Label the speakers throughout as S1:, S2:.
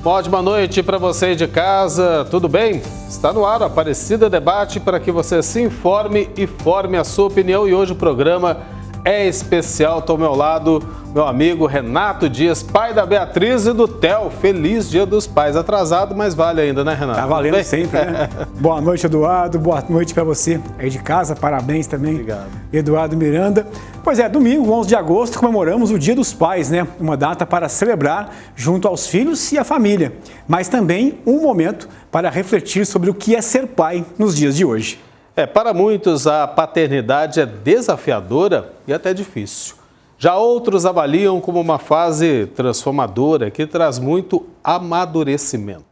S1: Uma ótima noite para você de casa, tudo bem? Está no ar o Aparecida Debate para que você se informe e forme a sua opinião. E hoje o programa é especial. Estou ao meu lado, meu amigo Renato Dias, pai da Beatriz e do Theo. Feliz Dia dos Pais. Atrasado, mas vale ainda, né, Renato?
S2: Tá valendo sempre, né? Boa noite, Eduardo. Boa noite para você aí de casa. Parabéns também.
S1: Obrigado.
S2: Eduardo Miranda. Pois é, domingo, 11 de agosto, comemoramos o Dia dos Pais, né? Uma data para celebrar junto aos filhos e à família, mas também um momento para refletir sobre o que é ser pai nos dias de hoje.
S1: Para muitos, a paternidade é desafiadora e até difícil. Já outros avaliam como uma fase transformadora que traz muito amadurecimento.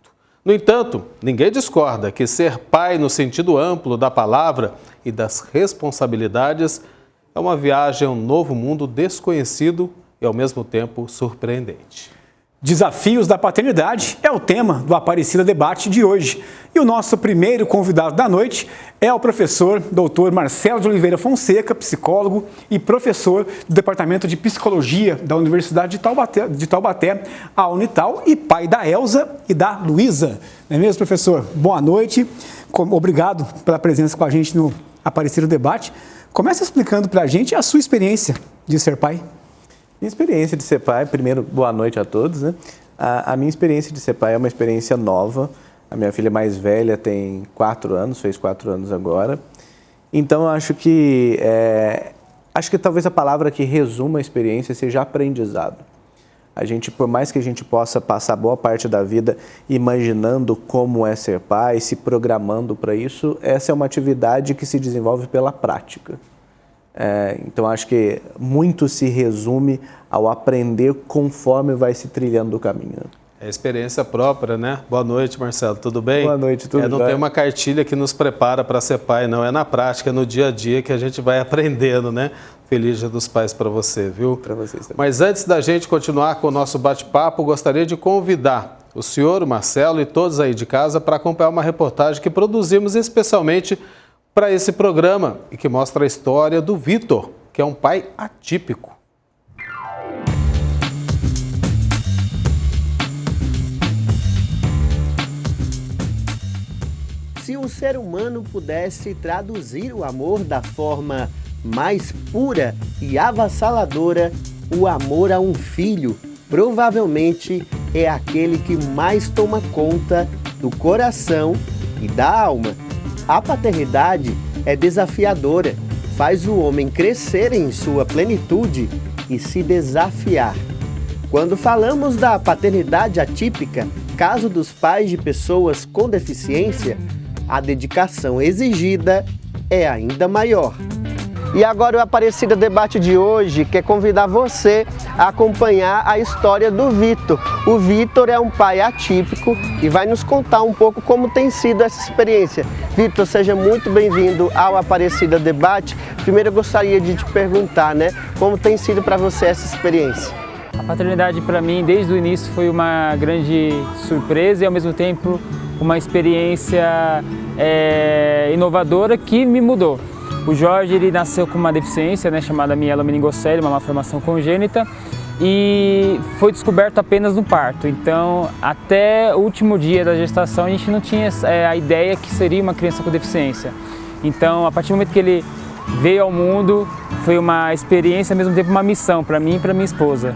S1: No entanto, ninguém discorda que ser pai no sentido amplo da palavra e das responsabilidades é uma viagem a um novo mundo desconhecido e, ao mesmo tempo, surpreendente.
S2: Desafios da paternidade é o tema do Aparecida Debate de hoje. E o nosso primeiro convidado da noite é o professor Dr. Marcelo de Oliveira Fonseca, psicólogo e professor do Departamento de Psicologia da Universidade de Taubaté, a Unital, e pai da Elza e da Luísa. Não é mesmo, professor? Boa noite. Obrigado pela presença com a gente no Aparecida Debate. Começa explicando para a gente a sua experiência de ser pai.
S3: Minha experiência de ser pai, primeiro, boa noite a todos, né? A minha experiência de ser pai é uma experiência nova. A minha filha mais velha tem 4 anos, fez 4 anos agora. Então, eu acho que talvez a palavra que resuma a experiência seja aprendizado. Por mais que a gente possa passar boa parte da vida imaginando como é ser pai, se programando para isso, essa é uma atividade que se desenvolve pela prática. Então, acho que muito se resume ao aprender conforme vai se trilhando o caminho.
S1: É experiência própria, né? Boa noite, Marcelo, tudo bem?
S3: Boa noite, tudo bem?
S1: Não tem uma cartilha que nos prepara para ser pai, não. É na prática, no dia a dia que a gente vai aprendendo, né? Feliz Dia dos Pais para você, viu?
S3: Para vocês também.
S1: Mas antes da gente continuar com o nosso bate-papo, gostaria de convidar o senhor, o Marcelo e todos aí de casa para acompanhar uma reportagem que produzimos especialmente para esse programa e que mostra a história do Vitor, que é um pai atípico.
S4: Se um ser humano pudesse traduzir o amor da forma mais pura e avassaladora, o amor a um filho provavelmente é aquele que mais toma conta do coração e da alma. A paternidade é desafiadora, faz o homem crescer em sua plenitude e se desafiar. Quando falamos da paternidade atípica, caso dos pais de pessoas com deficiência, a dedicação exigida é ainda maior. E agora o Aparecida Debate de hoje quer convidar você a acompanhar a história do Vitor. O Vitor é um pai atípico e vai nos contar um pouco como tem sido essa experiência. Vitor, seja muito bem-vindo ao Aparecida Debate. Primeiro eu gostaria de te perguntar, né, como tem sido para você essa experiência?
S5: A paternidade para mim, desde o início, foi uma grande surpresa e ao mesmo tempo uma experiência inovadora que me mudou. O Jorge, ele nasceu com uma deficiência, né, chamada mielomeningocele, uma malformação congênita, e foi descoberto apenas no parto. Então, até o último dia da gestação, a gente não tinha a ideia que seria uma criança com deficiência. Então, a partir do momento que ele veio ao mundo, foi uma experiência, ao mesmo tempo uma missão para mim e para minha esposa.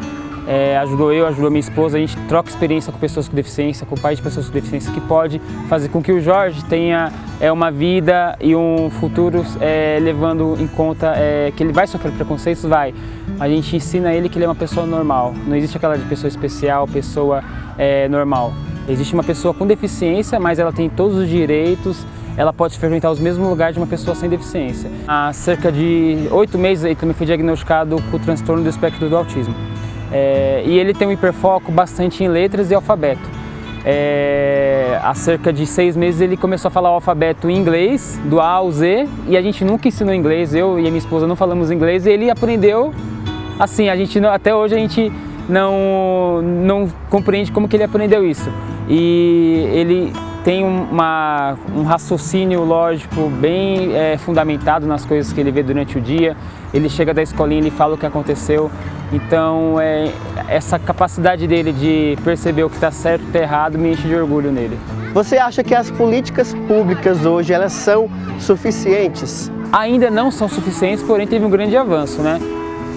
S5: Ajudou minha esposa, a gente troca experiência com pessoas com deficiência, com pais de pessoas com deficiência, que pode fazer com que o Jorge tenha uma vida e um futuro levando em conta que ele vai sofrer preconceitos, vai. A gente ensina ele que ele é uma pessoa normal, não existe aquela de pessoa especial, pessoa normal. Existe uma pessoa com deficiência, mas ela tem todos os direitos, ela pode frequentar os mesmos lugares de uma pessoa sem deficiência. Há cerca de 8 meses ele também foi diagnosticado com o transtorno do espectro do autismo. E ele tem um hiperfoco bastante em letras e alfabeto. Há cerca de 6 meses ele começou a falar o alfabeto em inglês, do A ao Z, e a gente nunca ensinou inglês, eu e a minha esposa não falamos inglês, e ele aprendeu assim, até hoje a gente não compreende como que ele aprendeu isso. E ele tem um raciocínio lógico bem fundamentado nas coisas que ele vê durante o dia. Ele chega da escolinha, ele fala o que aconteceu. Então, essa capacidade dele de perceber o que está certo e o que está errado me enche de orgulho nele.
S4: Você acha que as políticas públicas hoje, elas são suficientes?
S5: Ainda não são suficientes, porém teve um grande avanço, né?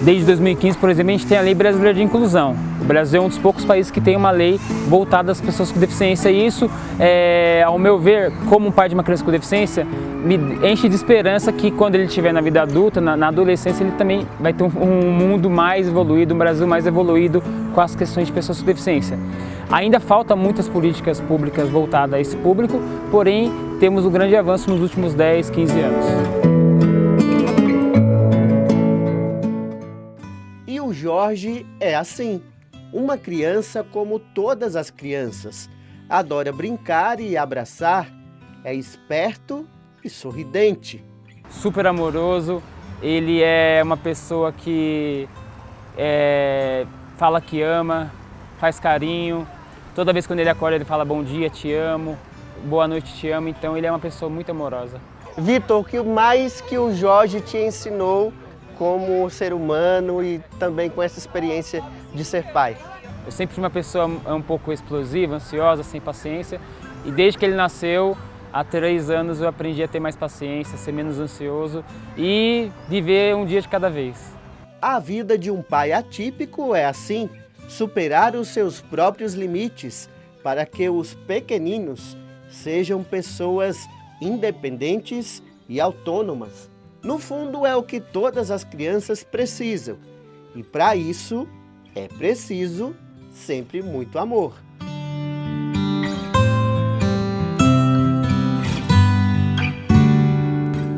S5: Desde 2015, por exemplo, a gente tem a Lei Brasileira de Inclusão. O Brasil é um dos poucos países que tem uma lei voltada às pessoas com deficiência e isso, ao meu ver, como um pai de uma criança com deficiência, me enche de esperança que quando ele estiver na vida adulta, na adolescência, ele também vai ter um mundo mais evoluído, um Brasil mais evoluído com as questões de pessoas com deficiência. Ainda faltam muitas políticas públicas voltadas a esse público, porém temos um grande avanço nos últimos 10, 15 anos.
S4: E o Jorge é assim, uma criança como todas as crianças. Adora brincar e abraçar, é esperto e sorridente.
S5: Super amoroso, ele é uma pessoa que fala que ama, faz carinho. Toda vez quando ele acorda ele fala bom dia, te amo, boa noite, te amo. Então ele é uma pessoa muito amorosa.
S4: Vitor, o que mais que o Jorge te ensinou como ser humano e também com essa experiência de ser pai?
S5: Eu sempre fui uma pessoa um pouco explosiva, ansiosa, sem paciência. E desde que ele nasceu, há 3 anos eu aprendi a ter mais paciência, ser menos ansioso e viver um dia de cada vez.
S4: A vida de um pai atípico é assim, superar os seus próprios limites para que os pequeninos sejam pessoas independentes e autônomas. No fundo, é o que todas as crianças precisam. E para isso, é preciso sempre muito amor.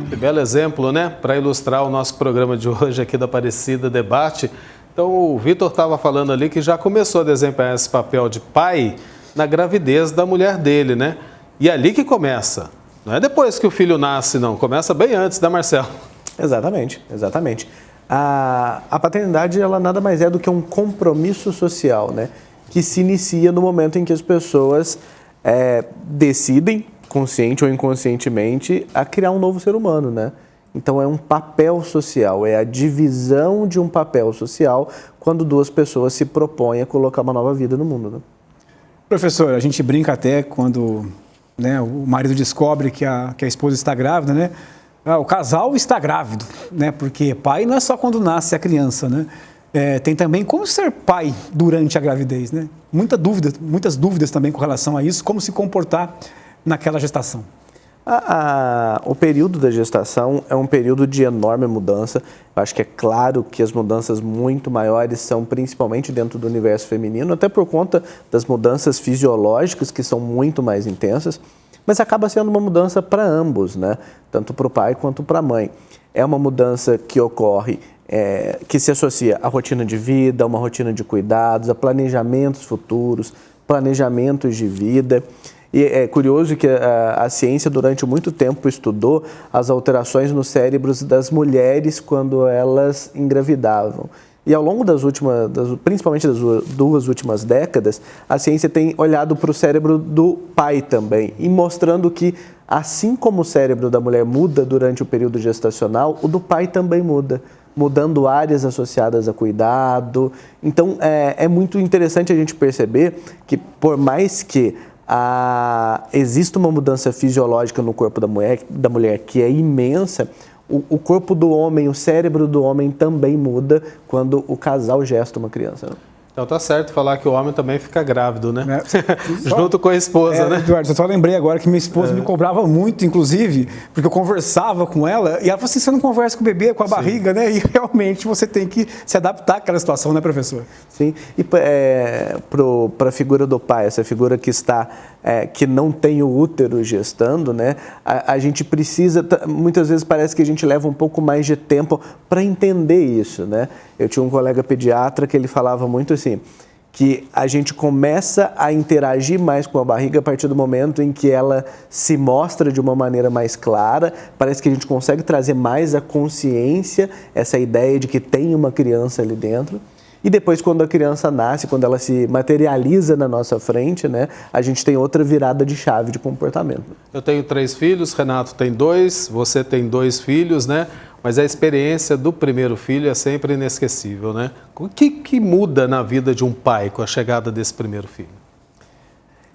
S1: Que belo exemplo, né? Para ilustrar o nosso programa de hoje aqui da Aparecida Debate. Então, o Vitor estava falando ali que já começou a desempenhar esse papel de pai na gravidez da mulher dele, né? E é ali que começa. Não é depois que o filho nasce, não. Começa bem antes, né, Marcelo?
S3: Exatamente, exatamente. A paternidade, ela nada mais é do que um compromisso social, né? Que se inicia no momento em que as pessoas decidem, consciente ou inconscientemente, a criar um novo ser humano, né? Então é um papel social, é a divisão de um papel social quando 2 pessoas se propõem a colocar uma nova vida no mundo, né?
S2: Professor, a gente brinca até quando, né, o marido descobre que a esposa está grávida, né? O casal está grávido, né? Porque pai não é só quando nasce a criança, né? Tem também como ser pai durante a gravidez, né? Muitas dúvidas também com relação a isso, como se comportar naquela gestação.
S3: O período da gestação é um período de enorme mudança. Eu acho que é claro que as mudanças muito maiores são principalmente dentro do universo feminino, até por conta das mudanças fisiológicas que são muito mais intensas, mas acaba sendo uma mudança para ambos, né? Tanto para o pai quanto para a mãe. É uma mudança que ocorre, que se associa à rotina de vida, a uma rotina de cuidados, a planejamentos futuros, planejamentos de vida. E é curioso que a ciência durante muito tempo estudou as alterações nos cérebros das mulheres quando elas engravidavam. E ao longo principalmente das 2 últimas décadas, a ciência tem olhado para o cérebro do pai também e mostrando que, assim como o cérebro da mulher muda durante o período gestacional, o do pai também muda, mudando áreas associadas a cuidado. Então, é muito interessante a gente perceber que, por mais que existe uma mudança fisiológica no corpo da mulher que é imensa, o corpo do homem, o cérebro do homem também muda quando o casal gesta uma criança.
S1: Então tá certo falar que o homem também fica grávido, né? Junto com a esposa, né?
S2: Eduardo, eu só lembrei agora que minha esposa me cobrava muito, inclusive, porque eu conversava com ela e ela falou assim, você não conversa com o bebê, com a barriga, né? E realmente você tem que se adaptar àquela situação, né, professor?
S3: Sim, e para a figura do pai, essa figura que não tem o útero gestando, né? A gente precisa, muitas vezes parece que a gente leva um pouco mais de tempo para entender isso, né? Eu tinha um colega pediatra que ele falava muito assim, que a gente começa a interagir mais com a barriga a partir do momento em que ela se mostra de uma maneira mais clara, parece que a gente consegue trazer mais a consciência, essa ideia de que tem uma criança ali dentro. E depois, quando a criança nasce, quando ela se materializa na nossa frente, né, a gente tem outra virada de chave de comportamento.
S1: Eu tenho 3 filhos, Renato tem 2, você tem 2 filhos, né? mas a experiência do primeiro filho é sempre inesquecível, né? O que muda na vida de um pai com a chegada desse primeiro filho?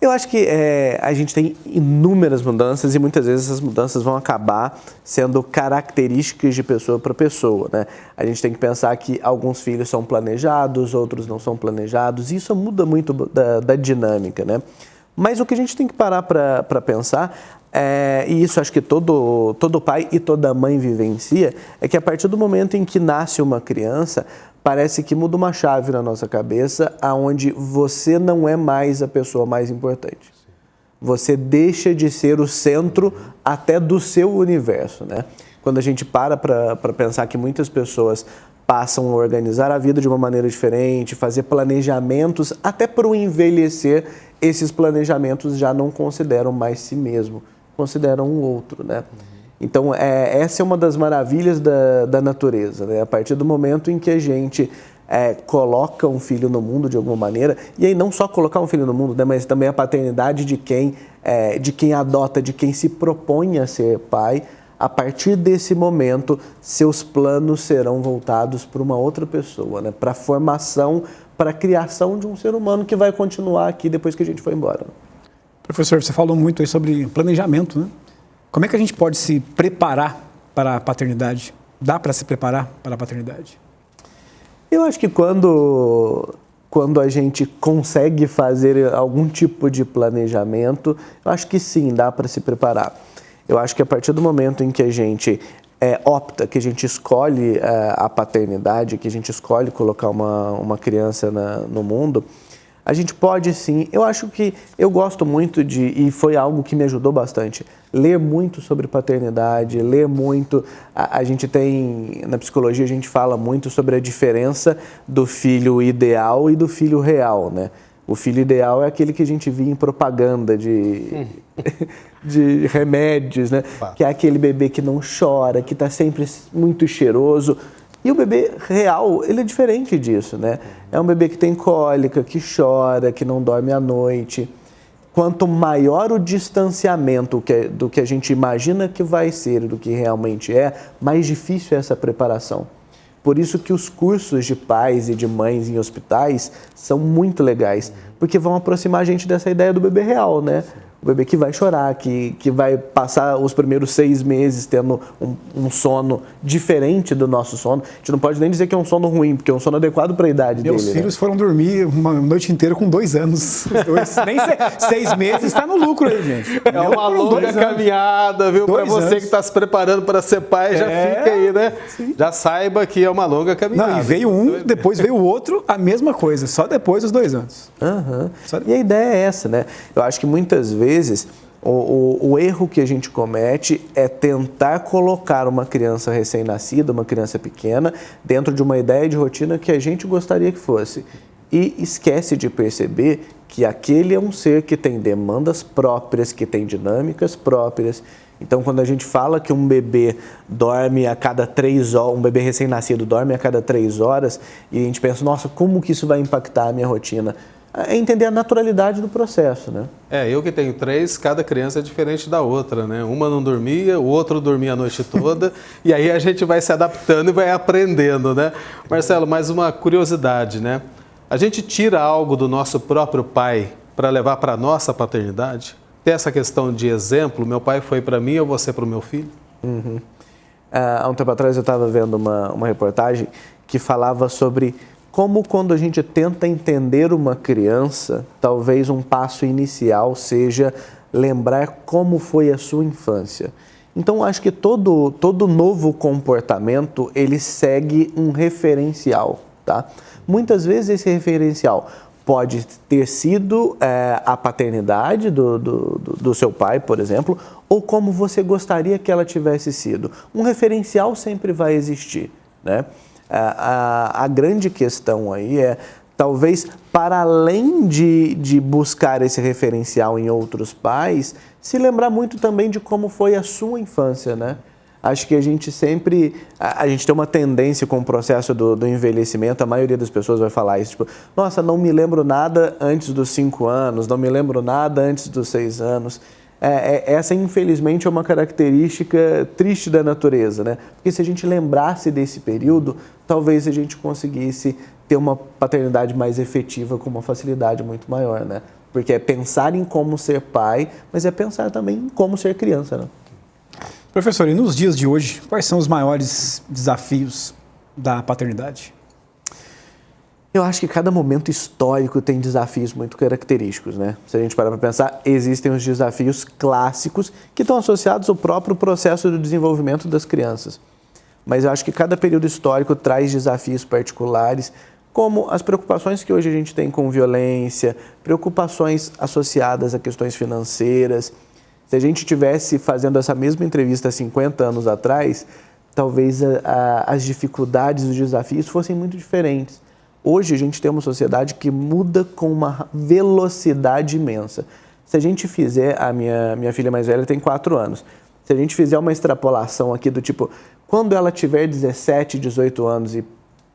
S3: Eu acho que a gente tem inúmeras mudanças e muitas vezes essas mudanças vão acabar sendo características de pessoa para pessoa, né? A gente tem que pensar que alguns filhos são planejados, outros não são planejados, e isso muda muito da dinâmica, né? Mas o que a gente tem que parar para pensar, e isso acho que todo pai e toda mãe vivencia, é que a partir do momento em que nasce uma criança, parece que muda uma chave na nossa cabeça, aonde você não é mais a pessoa mais importante. Você deixa de ser o centro até do seu universo, né? Quando a gente para pensar que muitas pessoas passam a organizar a vida de uma maneira diferente, fazer planejamentos, até para o envelhecer, esses planejamentos já não consideram mais si mesmo, consideram um outro, né? Então, essa é uma das maravilhas da natureza, né? A partir do momento em que a gente coloca um filho no mundo de alguma maneira, e aí não só colocar um filho no mundo, né? Mas também a paternidade de quem adota, de quem se propõe a ser pai, a partir desse momento, seus planos serão voltados para uma outra pessoa, né? Para a formação, para a criação de um ser humano que vai continuar aqui depois que a gente for embora.
S2: Professor, você falou muito aí sobre planejamento, né? Como é que a gente pode se preparar para a paternidade? Dá para se preparar para a paternidade?
S3: Eu acho que quando a gente consegue fazer algum tipo de planejamento, eu acho que sim, dá para se preparar. Eu acho que a partir do momento em que a gente opta, que a gente escolhe a paternidade, que a gente escolhe colocar uma criança no mundo, a gente pode sim. Eu acho que eu gosto muito e foi algo que me ajudou bastante, ler muito sobre paternidade, ler muito. A gente tem, na psicologia, a gente fala muito sobre a diferença do filho ideal e do filho real, né? O filho ideal é aquele que a gente via em propaganda de remédios, né? Que é aquele bebê que não chora, que está sempre muito cheiroso. E o bebê real, ele é diferente disso, né? É um bebê que tem cólica, que chora, que não dorme à noite. Quanto maior o distanciamento do que a gente imagina que vai ser do que realmente é, mais difícil é essa preparação. Por isso que os cursos de pais e de mães em hospitais são muito legais, porque vão aproximar a gente dessa ideia do bebê real, né? O bebê que vai chorar, que vai passar os primeiros 6 meses tendo um sono diferente do nosso sono. A gente não pode nem dizer que é um sono ruim, porque é um sono adequado para a idade dele.
S2: Meus filhos foram dormir uma noite inteira com 2 anos. Nem 6 meses está no lucro aí, gente.
S1: É uma longa caminhada, viu? Para você que está se preparando para ser pai, já fica aí, né? Sim. Já saiba que é uma longa caminhada.
S2: Não, e veio um, depois veio o outro, a mesma coisa, só depois dos 2 anos.
S3: E a ideia é essa, né? Eu acho que muitas vezes o erro que a gente comete é tentar colocar uma criança recém-nascida, uma criança pequena, dentro de uma ideia de rotina que a gente gostaria que fosse. E esquece de perceber que aquele é um ser que tem demandas próprias, que tem dinâmicas próprias. Então, quando a gente fala que um bebê dorme a cada 3 horas, um bebê recém-nascido dorme a cada 3 horas, e a gente pensa, nossa, como que isso vai impactar a minha rotina? É entender a naturalidade do processo, né?
S1: Eu que tenho 3, cada criança é diferente da outra, né? Uma não dormia, o outro dormia a noite toda, e aí a gente vai se adaptando e vai aprendendo, né? Marcelo, mais uma curiosidade, né? A gente tira algo do nosso próprio pai para levar para a nossa paternidade? Tem essa questão de exemplo, meu pai foi para mim, eu vou ser para o meu filho?
S3: Há um tempo atrás eu estava vendo uma reportagem que falava sobre como quando a gente tenta entender uma criança, talvez um passo inicial seja lembrar como foi a sua infância. Então, acho que todo novo comportamento, ele segue um referencial, tá? Muitas vezes esse referencial pode ter sido a paternidade do seu pai, por exemplo, ou como você gostaria que ela tivesse sido. Um referencial sempre vai existir, né? A grande questão aí é, talvez, para além de buscar esse referencial em outros pais, se lembrar muito também de como foi a sua infância, né? Acho que a gente tem uma tendência com o processo do envelhecimento, a maioria das pessoas vai falar isso, tipo, nossa, não me lembro nada antes dos 5 anos, não me lembro nada antes dos 6 anos. essa, infelizmente, é uma característica triste da natureza, né? Porque se a gente lembrasse desse período, talvez a gente conseguisse ter uma paternidade mais efetiva com uma facilidade muito maior, né? Porque é pensar em como ser pai, mas é pensar também em como ser criança, né?
S2: Professor, e nos dias de hoje, quais são os maiores desafios da paternidade?
S3: Eu acho que cada momento histórico tem desafios muito característicos, né? Se a gente parar para pensar, existem os desafios clássicos que estão associados ao próprio processo do desenvolvimento das crianças. Mas eu acho que cada período histórico traz desafios particulares, como as preocupações que hoje a gente tem com violência, preocupações associadas a questões financeiras. Se a gente estivesse fazendo essa mesma entrevista há 50 anos atrás, talvez as dificuldades, os desafios fossem muito diferentes. Hoje a gente tem uma sociedade que muda com uma velocidade imensa. Se a gente fizer, a minha filha mais velha tem 4 anos, se a gente fizer uma extrapolação aqui do tipo, quando ela tiver 17, 18 anos e,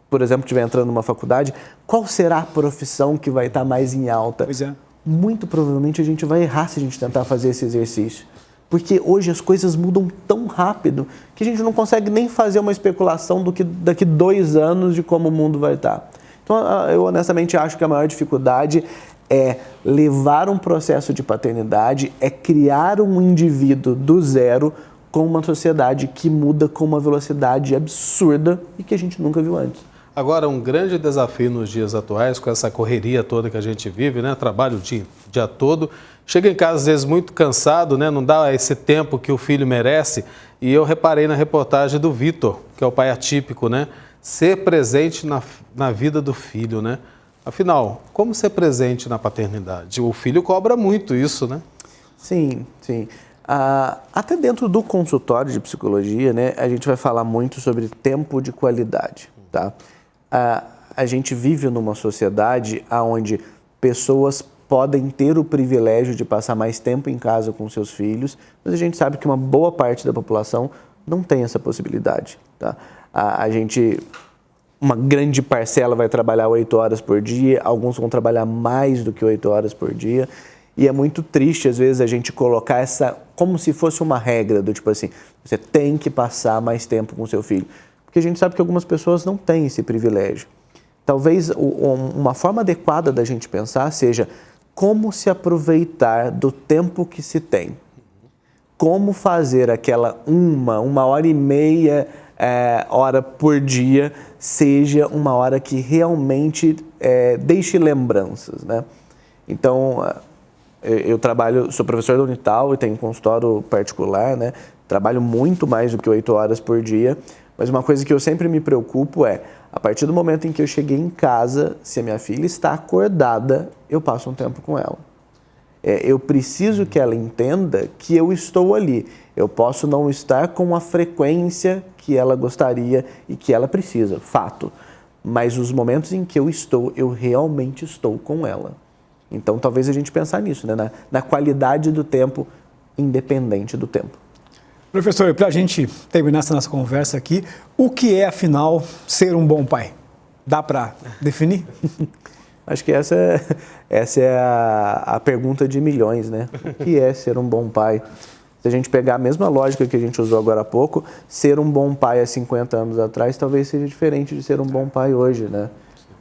S3: por exemplo, estiver entrando numa faculdade, qual será a profissão que vai estar mais em alta?
S2: Pois é.
S3: Muito provavelmente a gente vai errar se a gente tentar fazer esse exercício. Porque hoje as coisas mudam tão rápido que a gente não consegue nem fazer uma especulação do que daqui 2 anos de como o mundo vai estar. Então, eu honestamente acho que a maior dificuldade é levar um processo de paternidade, é criar um indivíduo do zero com uma sociedade que muda com uma velocidade absurda e que a gente nunca viu antes.
S1: Agora, um grande desafio nos dias atuais, com essa correria toda que a gente vive, né? Trabalho o dia todo, chega em casa às vezes muito cansado, né? Não dá esse tempo que o filho merece. E eu reparei na reportagem do Vitor, que é o pai atípico, né? Ser presente na vida do filho, né? Afinal, como ser presente na paternidade? O filho cobra muito isso, né?
S3: Sim, sim. Até dentro do consultório de psicologia, né, a gente vai falar muito sobre tempo de qualidade, tá? A gente vive numa sociedade onde pessoas podem ter o privilégio de passar mais tempo em casa com seus filhos, mas a gente sabe que uma boa parte da população não tem essa possibilidade, tá? Uma grande parcela vai trabalhar 8 horas por dia, alguns vão trabalhar mais do que 8 horas por dia, e é muito triste, às vezes, a gente colocar essa como se fosse uma regra, do tipo assim, você tem que passar mais tempo com seu filho, porque a gente sabe que algumas pessoas não têm esse privilégio. Talvez uma forma adequada da gente pensar seja como se aproveitar do tempo que se tem, como fazer aquela 1h30 hora por dia seja uma hora que realmente deixe lembranças, né? Então, sou professor da Unital e tenho um consultório particular, né? Trabalho muito mais do que 8 horas por dia, mas uma coisa que eu sempre me preocupo a partir do momento em que eu cheguei em casa, se a minha filha está acordada, eu passo um tempo com ela. Eu preciso que ela entenda que eu estou ali. Eu posso não estar com a frequência que ela gostaria e que ela precisa, fato. Mas os momentos em que eu realmente estou com ela. Então, talvez a gente pensar nisso, né? Na qualidade do tempo, independente do tempo.
S2: Professor, para a gente terminar essa nossa conversa aqui, o que é, afinal, ser um bom pai? Dá para definir?
S3: Acho que essa é a pergunta de milhões, né? O que é ser um bom pai? Se a gente pegar a mesma lógica que a gente usou agora há pouco, ser um bom pai há 50 anos atrás talvez seja diferente de ser um bom pai hoje, né?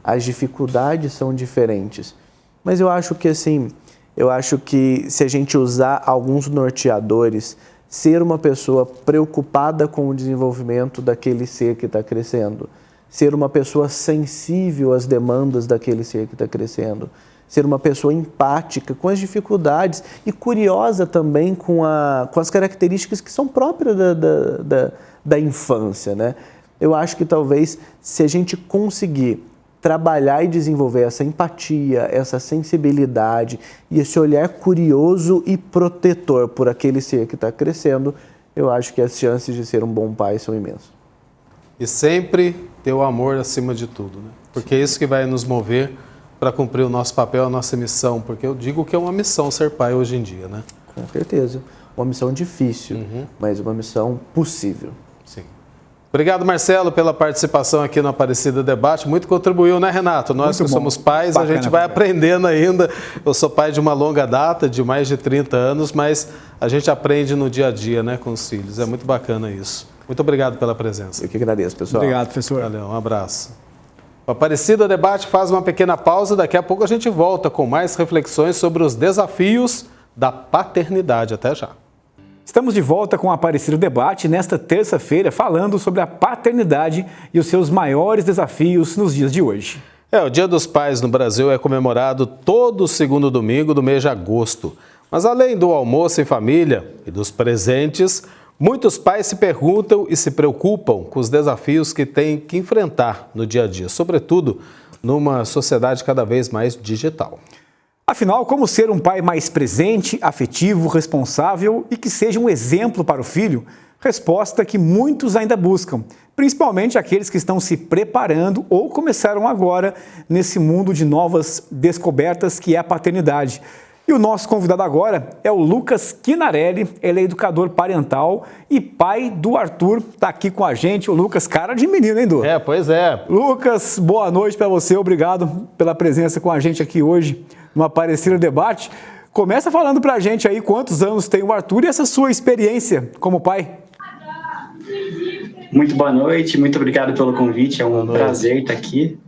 S3: As dificuldades são diferentes. Mas eu acho que se a gente usar alguns norteadores, ser uma pessoa preocupada com o desenvolvimento daquele ser que está crescendo, ser uma pessoa sensível às demandas daquele ser que está crescendo, ser uma pessoa empática com as dificuldades e curiosa também com as características que são próprias da infância, né? Eu acho que talvez se a gente conseguir trabalhar e desenvolver essa empatia, essa sensibilidade e esse olhar curioso e protetor por aquele ser que está crescendo, eu acho que as chances de ser um bom pai são imensas.
S1: E sempre ter o amor acima de tudo, né? Porque é isso que vai nos mover para cumprir o nosso papel, a nossa missão, porque eu digo que é uma missão ser pai hoje em dia, né?
S3: Com certeza. Uma missão difícil, mas uma missão possível.
S1: Sim. Obrigado, Marcelo, pela participação aqui no Aparecida Debate. Muito contribuiu, né, Renato? Nós que somos pais, a gente vai aprendendo ainda. Eu sou pai de uma longa data, de mais de 30 anos, mas a gente aprende no dia a dia, né, com os filhos. É muito bacana isso. Muito obrigado pela presença.
S3: Eu que agradeço, pessoal.
S2: Obrigado, professor.
S1: Valeu, um abraço. O Aparecida Debate faz uma pequena pausa. Daqui a pouco a gente volta com mais reflexões sobre os desafios da paternidade. Até já.
S2: Estamos de volta com o Aparecida Debate nesta terça-feira, falando sobre a paternidade e os seus maiores desafios nos dias de hoje.
S1: O Dia dos Pais no Brasil é comemorado todo segundo domingo do mês de agosto. Mas além do almoço em família e dos presentes, muitos pais se perguntam e se preocupam com os desafios que têm que enfrentar no dia a dia, sobretudo numa sociedade cada vez mais digital.
S2: Afinal, como ser um pai mais presente, afetivo, responsável e que seja um exemplo para o filho? Resposta que muitos ainda buscam, principalmente aqueles que estão se preparando ou começaram agora nesse mundo de novas descobertas que é a paternidade. E o nosso convidado agora é o Lucas Quinarelli, ele é educador parental e pai do Arthur, está aqui com a gente. O Lucas, cara de menino, hein, Du?
S1: Pois é.
S2: Lucas, boa noite para você, obrigado pela presença com a gente aqui hoje no Aparecida Debate. Começa falando para a gente aí quantos anos tem o Arthur e essa sua experiência como pai.
S6: Muito boa noite, muito obrigado pelo convite, é um prazer estar aqui.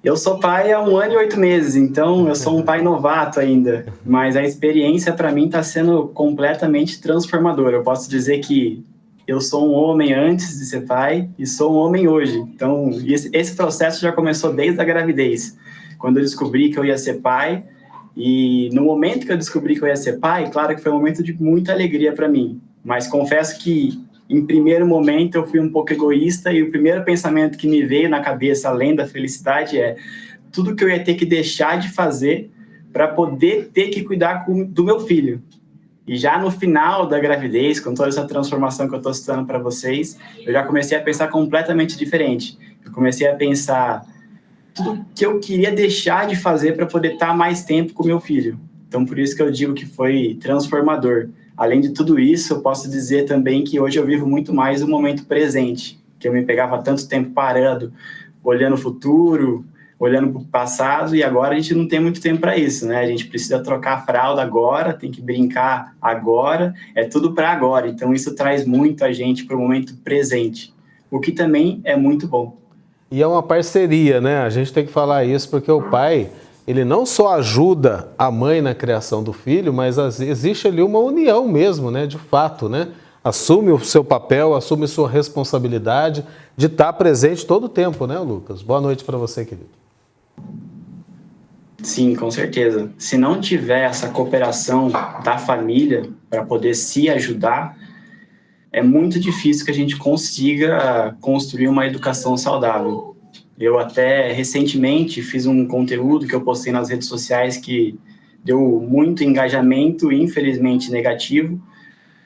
S6: Eu sou pai há 1 ano e 8 meses, então eu sou um pai novato ainda, mas a experiência para mim está sendo completamente transformadora. Eu posso dizer que eu sou um homem antes de ser pai e sou um homem hoje. Então, esse processo já começou desde a gravidez, quando eu descobri que eu ia ser pai. E no momento que eu descobri que eu ia ser pai, claro que foi um momento de muita alegria para mim, mas confesso que em primeiro momento eu fui um pouco egoísta e o primeiro pensamento que me veio na cabeça, além da felicidade, é tudo que eu ia ter que deixar de fazer para poder ter que cuidar do meu filho. E já no final da gravidez, com toda essa transformação que eu estou citando para vocês, eu já comecei a pensar completamente diferente. Eu comecei a pensar tudo que eu queria deixar de fazer para poder estar mais tempo com meu filho. Então, por isso que eu digo que foi transformador. Além de tudo isso, eu posso dizer também que hoje eu vivo muito mais o momento presente, que eu me pegava tanto tempo parado, olhando o futuro, olhando para o passado, e agora a gente não tem muito tempo para isso, né? A gente precisa trocar a fralda agora, tem que brincar agora, é tudo para agora. Então, isso traz muito a gente para o momento presente, o que também é muito bom.
S1: E é uma parceria, né? A gente tem que falar isso porque o pai, ele não só ajuda a mãe na criação do filho, mas existe ali uma união mesmo, né? De fato, né? Assume o seu papel, assume sua responsabilidade de estar presente todo o tempo, né, Lucas? Boa noite para você, querido.
S6: Sim, com certeza. Se não tiver essa cooperação da família para poder se ajudar, é muito difícil que a gente consiga construir uma educação saudável. Eu até recentemente fiz um conteúdo que eu postei nas redes sociais que deu muito engajamento, infelizmente negativo,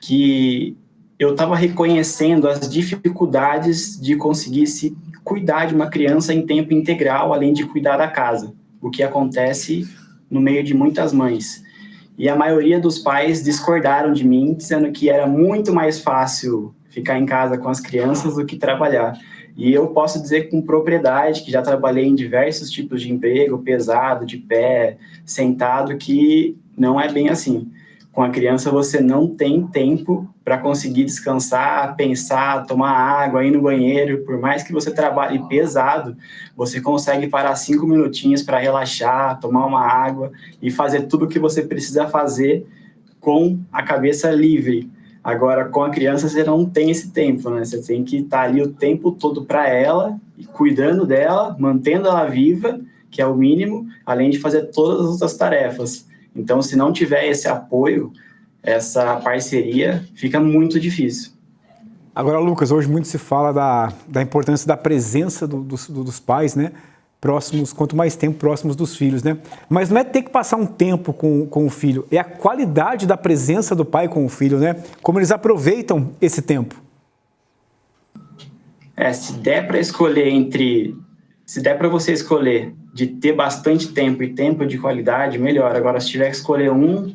S6: que eu estava reconhecendo as dificuldades de conseguir se cuidar de uma criança em tempo integral, além de cuidar da casa, o que acontece no meio de muitas mães. E a maioria dos pais discordaram de mim, dizendo que era muito mais fácil ficar em casa com as crianças do que trabalhar. E eu posso dizer com propriedade que já trabalhei em diversos tipos de emprego, pesado, de pé, sentado, que não é bem assim. Com a criança você não tem tempo para conseguir descansar, pensar, tomar água, ir no banheiro. Por mais que você trabalhe pesado, você consegue parar 5 minutinhos para relaxar, tomar uma água e fazer tudo o que você precisa fazer com a cabeça livre. Agora, com a criança, você não tem esse tempo, né? Você tem que estar ali o tempo todo para ela, cuidando dela, mantendo ela viva, que é o mínimo, além de fazer todas as outras tarefas. Então, se não tiver esse apoio, essa parceria, fica muito difícil.
S2: Agora, Lucas, hoje muito se fala da importância da presença dos pais, né? Próximos, quanto mais tempo próximos dos filhos, né? Mas não é ter que passar um tempo com o filho, é a qualidade da presença do pai com o filho, né? Como eles aproveitam esse tempo.
S6: Se der para escolher se der para você escolher de ter bastante tempo e tempo de qualidade, melhor. Agora, se tiver que escolher um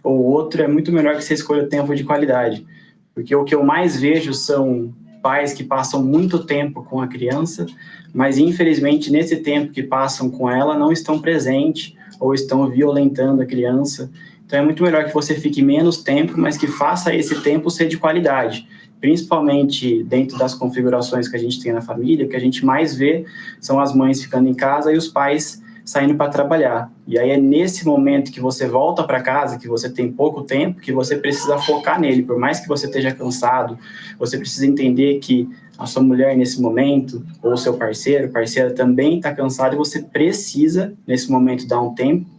S6: ou outro, é muito melhor que você escolha tempo de qualidade. Porque o que eu mais vejo são pais que passam muito tempo com a criança, mas infelizmente nesse tempo que passam com ela não estão presentes ou estão violentando a criança. Então é muito melhor que você fique menos tempo, mas que faça esse tempo ser de qualidade, principalmente dentro das configurações que a gente tem na família. O que a gente mais vê são as mães ficando em casa e os pais saindo para trabalhar. E aí é nesse momento que você volta para casa, que você tem pouco tempo, que você precisa focar nele. Por mais que você esteja cansado, você precisa entender que a sua mulher nesse momento, ou seu parceiro, parceira também está cansado, e você precisa, nesse momento, dar um tempo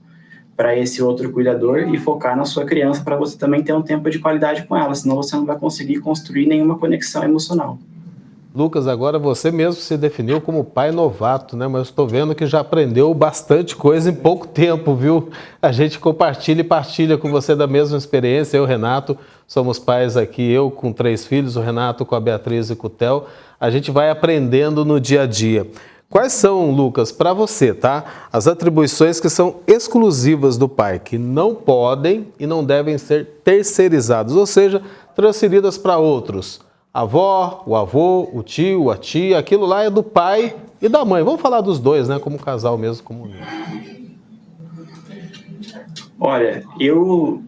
S6: para esse outro cuidador e focar na sua criança, para você também ter um tempo de qualidade com ela, senão você não vai conseguir construir nenhuma conexão emocional.
S1: Lucas, agora você mesmo se definiu como pai novato, né? Mas estou vendo que já aprendeu bastante coisa em pouco tempo, viu? A gente compartilha e partilha com você da mesma experiência. Eu, Renato, somos pais aqui, eu com 3 filhos, o Renato com a Beatriz e com o Theo. A gente vai aprendendo no dia a dia. Quais são, Lucas, para você, tá? As atribuições que são exclusivas do pai, que não podem e não devem ser terceirizadas, ou seja, transferidas para outros. A avó, o avô, o tio, a tia, aquilo lá é do pai e da mãe. Vamos falar dos dois, né? Como casal mesmo, como união.
S6: Olha, eu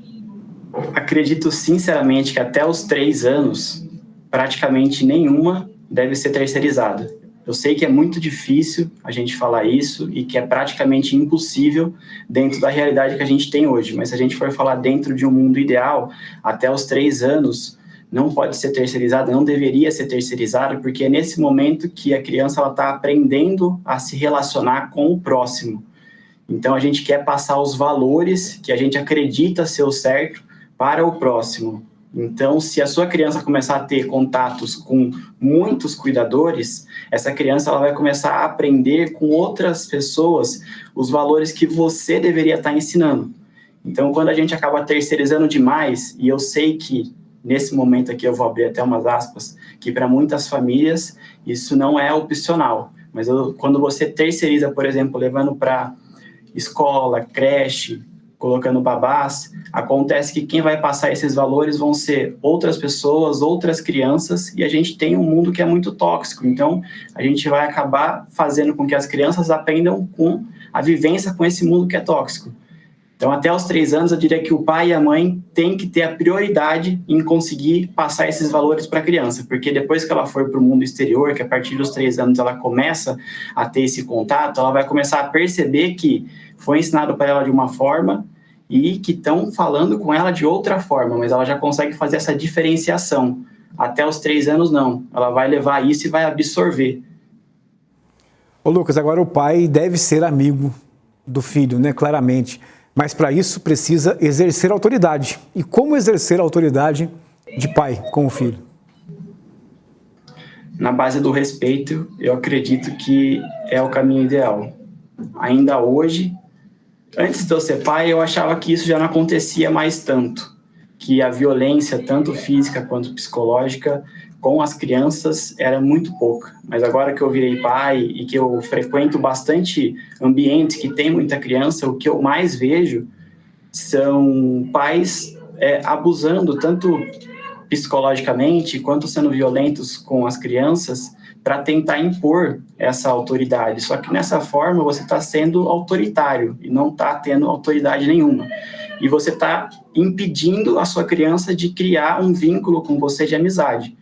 S6: acredito sinceramente que até os 3 anos, praticamente nenhuma deve ser terceirizada. Eu sei que é muito difícil a gente falar isso e que é praticamente impossível dentro da realidade que a gente tem hoje. Mas se a gente for falar dentro de um mundo ideal, até os 3 anos não pode ser terceirizada, não deveria ser terceirizada, porque é nesse momento que a criança está aprendendo a se relacionar com o próximo. Então a gente quer passar os valores que a gente acredita ser o certo para o próximo. Então, se a sua criança começar a ter contatos com muitos cuidadores, essa criança ela vai começar a aprender com outras pessoas os valores que você deveria estar ensinando. Então, quando a gente acaba terceirizando demais, e eu sei que nesse momento aqui eu vou abrir até umas aspas, que para muitas famílias isso não é opcional, mas quando você terceiriza, por exemplo, levando para escola, creche, colocando babás, acontece que quem vai passar esses valores vão ser outras pessoas, outras crianças, e a gente tem um mundo que é muito tóxico. Então, a gente vai acabar fazendo com que as crianças aprendam com a vivência com esse mundo que é tóxico. Então, até os 3 anos, eu diria que o pai e a mãe têm que ter a prioridade em conseguir passar esses valores para a criança, porque depois que ela for para o mundo exterior, que a partir dos 3 anos ela começa a ter esse contato, ela vai começar a perceber que foi ensinado para ela de uma forma e que estão falando com ela de outra forma, mas ela já consegue fazer essa diferenciação. Até os 3 anos, não. Ela vai levar isso e vai absorver.
S2: Ô Lucas, agora o pai deve ser amigo do filho, né? Claramente. Mas para isso precisa exercer autoridade. E como exercer a autoridade de pai com o filho?
S6: Na base do respeito, eu acredito que é o caminho ideal. Ainda hoje, antes de eu ser pai, eu achava que isso já não acontecia mais tanto, que a violência, tanto física quanto psicológica, com as crianças era muito pouca. Mas agora que eu virei pai e que eu frequento bastante ambientes que tem muita criança, o que eu mais vejo são pais abusando tanto psicologicamente quanto sendo violentos com as crianças para tentar impor essa autoridade. Só que nessa forma você está sendo autoritário e não está tendo autoridade nenhuma. E você está impedindo a sua criança de criar um vínculo com você de amizade.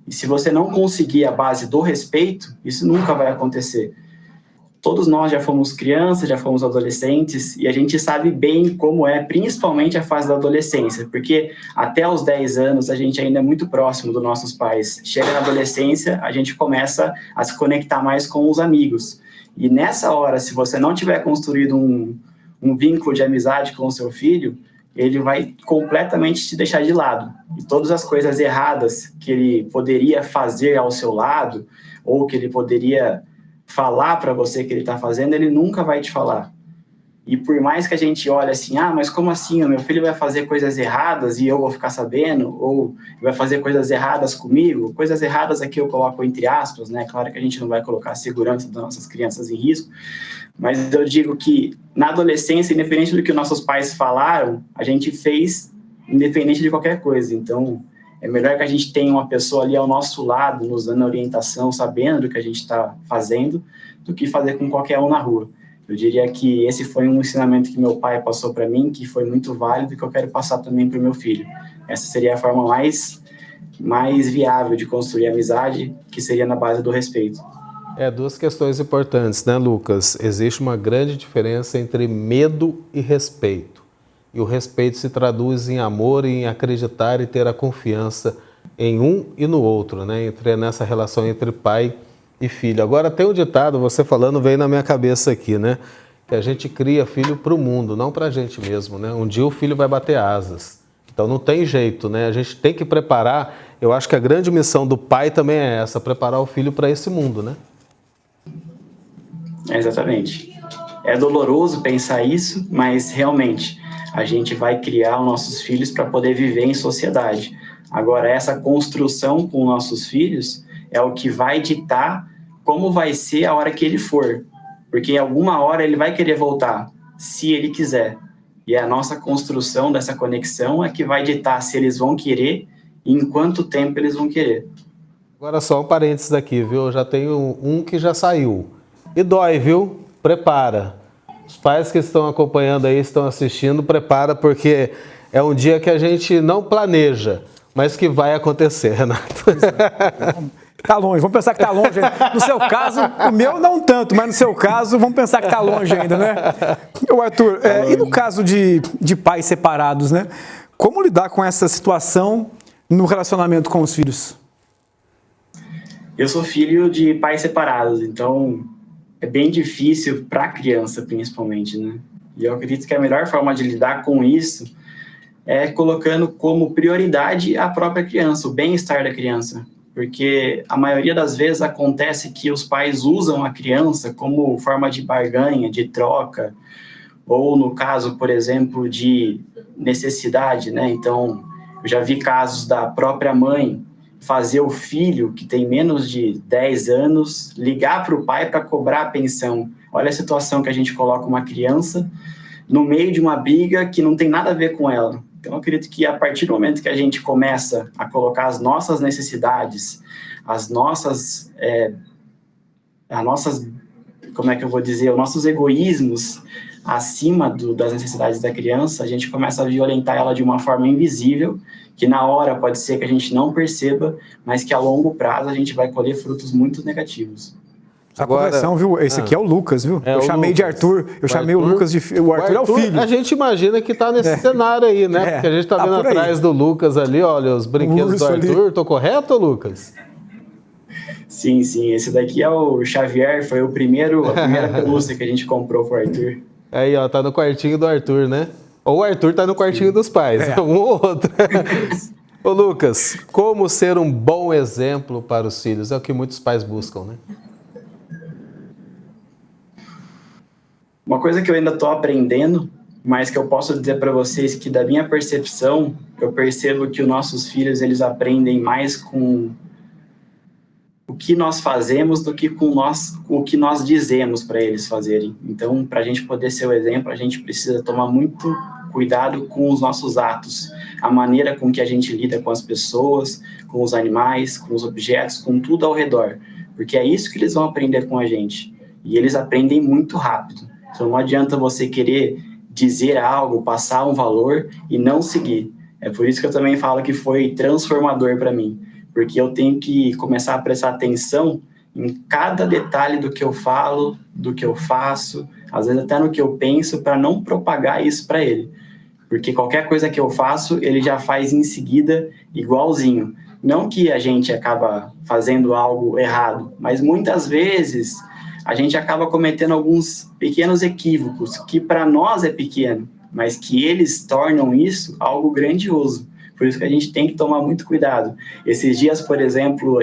S6: E se você não conseguir a base do respeito, isso nunca vai acontecer. Todos nós já fomos crianças, já fomos adolescentes, e a gente sabe bem como é, principalmente a fase da adolescência, porque até os 10 anos a gente ainda é muito próximo dos nossos pais. Chega na adolescência, a gente começa a se conectar mais com os amigos. E nessa hora, se você não tiver construído um vínculo de amizade com o seu filho, ele vai completamente te deixar de lado. E todas as coisas erradas que ele poderia fazer ao seu lado, ou que ele poderia falar para você que ele está fazendo, ele nunca vai te falar. E por mais que a gente olhe assim, mas como assim? O meu filho vai fazer coisas erradas e eu vou ficar sabendo? Ou vai fazer coisas erradas comigo? Coisas erradas aqui eu coloco entre aspas, né? Claro que a gente não vai colocar a segurança das nossas crianças em risco, mas eu digo que na adolescência, independente do que nossos pais falaram, a gente fez independente de qualquer coisa. Então, É melhor que a gente tenha uma pessoa ali ao nosso lado, nos dando orientação, sabendo do que a gente está fazendo, do que fazer com qualquer um na rua. Eu diria que esse foi um ensinamento que meu pai passou para mim, que foi muito válido e que eu quero passar também para o meu filho. Essa seria a forma mais viável de construir amizade, que seria na base do respeito.
S1: Duas questões importantes, né, Lucas? Existe uma grande diferença entre medo e respeito. E o respeito se traduz em amor e em acreditar e ter a confiança em um e no outro, né? Nessa relação entre pai e filho. Agora tem um ditado, você falando, veio na minha cabeça aqui, né? Que a gente cria filho para o mundo, não para a gente mesmo, né? Um dia o filho vai bater asas. Então não tem jeito, né? A gente tem que preparar. Eu acho que a grande missão do pai também é essa, preparar o filho para esse mundo, né?
S6: Exatamente. É doloroso pensar isso, mas realmente a gente vai criar os nossos filhos para poder viver em sociedade. Agora, essa construção com nossos filhos é o que vai ditar como vai ser a hora que ele for. Porque em alguma hora ele vai querer voltar, se ele quiser. E a nossa construção dessa conexão é que vai ditar se eles vão querer e em quanto tempo eles vão querer.
S1: Agora só um parênteses aqui, viu? Eu já tenho um que já saiu. E dói, viu? Prepara. Os pais que estão acompanhando aí, estão assistindo, prepara, porque é um dia que a gente não planeja, mas que vai acontecer, Renato.
S2: Tá longe, vamos pensar que tá longe ainda. No seu caso, o meu não tanto, mas no seu caso, vamos pensar que tá longe ainda, né? Ô Arthur, e no caso de pais separados, né? Como lidar com essa situação no relacionamento com os filhos?
S6: Eu sou filho de pais separados, então é bem difícil para a criança, principalmente, né? E eu acredito que a melhor forma de lidar com isso é colocando como prioridade a própria criança, o bem-estar da criança. Porque a maioria das vezes acontece que os pais usam a criança como forma de barganha, de troca, ou no caso, por exemplo, de necessidade, né? Então, eu já vi casos da própria mãe fazer o filho, que tem menos de 10 anos, ligar para o pai para cobrar a pensão. Olha a situação que a gente coloca uma criança no meio de uma briga que não tem nada a ver com ela. Então, eu acredito que a partir do momento que a gente começa a colocar as nossas necessidades, os nossos egoísmos acima das necessidades da criança, a gente começa a violentar ela de uma forma invisível, que na hora pode ser que a gente não perceba, mas que a longo prazo a gente vai colher frutos muito negativos.
S2: Agora, correção, viu? Esse aqui é o Lucas, viu? Eu chamei
S1: Lucas.
S2: De Arthur, chamei o Lucas de... O Arthur é o filho.
S1: A gente imagina que tá nesse cenário aí, né? Porque a gente tá vendo atrás do Lucas ali, olha, os brinquedos do Arthur. Ali. Tô correto, Lucas?
S6: Sim. Esse daqui é o Xavier, foi a primeira pelúcia que a gente comprou pro Arthur.
S1: Aí, ó, tá no quartinho do Arthur, né? Ou o Arthur tá no quartinho dos pais, um ou outro. Ô, Lucas, como ser um bom exemplo para os filhos? É o que muitos pais buscam, né?
S6: Uma coisa que eu ainda estou aprendendo, mas que eu posso dizer para vocês que da minha percepção, eu percebo que os nossos filhos, eles aprendem mais com o que nós fazemos do que com o que nós dizemos para eles fazerem. Então, para a gente poder ser o exemplo, a gente precisa tomar muito cuidado com os nossos atos, a maneira com que a gente lida com as pessoas, com os animais, com os objetos, com tudo ao redor, porque é isso que eles vão aprender com a gente, e eles aprendem muito rápido. Então, não adianta você querer dizer algo, passar um valor e não seguir. É por isso que eu também falo que foi transformador para mim, porque eu tenho que começar a prestar atenção em cada detalhe do que eu falo, do que eu faço, às vezes até no que eu penso, para não propagar isso para ele. Porque qualquer coisa que eu faço, ele já faz em seguida igualzinho. Não que a gente acaba fazendo algo errado, mas muitas vezes a gente acaba cometendo alguns pequenos equívocos, que para nós é pequeno, mas que eles tornam isso algo grandioso. Por isso que a gente tem que tomar muito cuidado. Esses dias, por exemplo,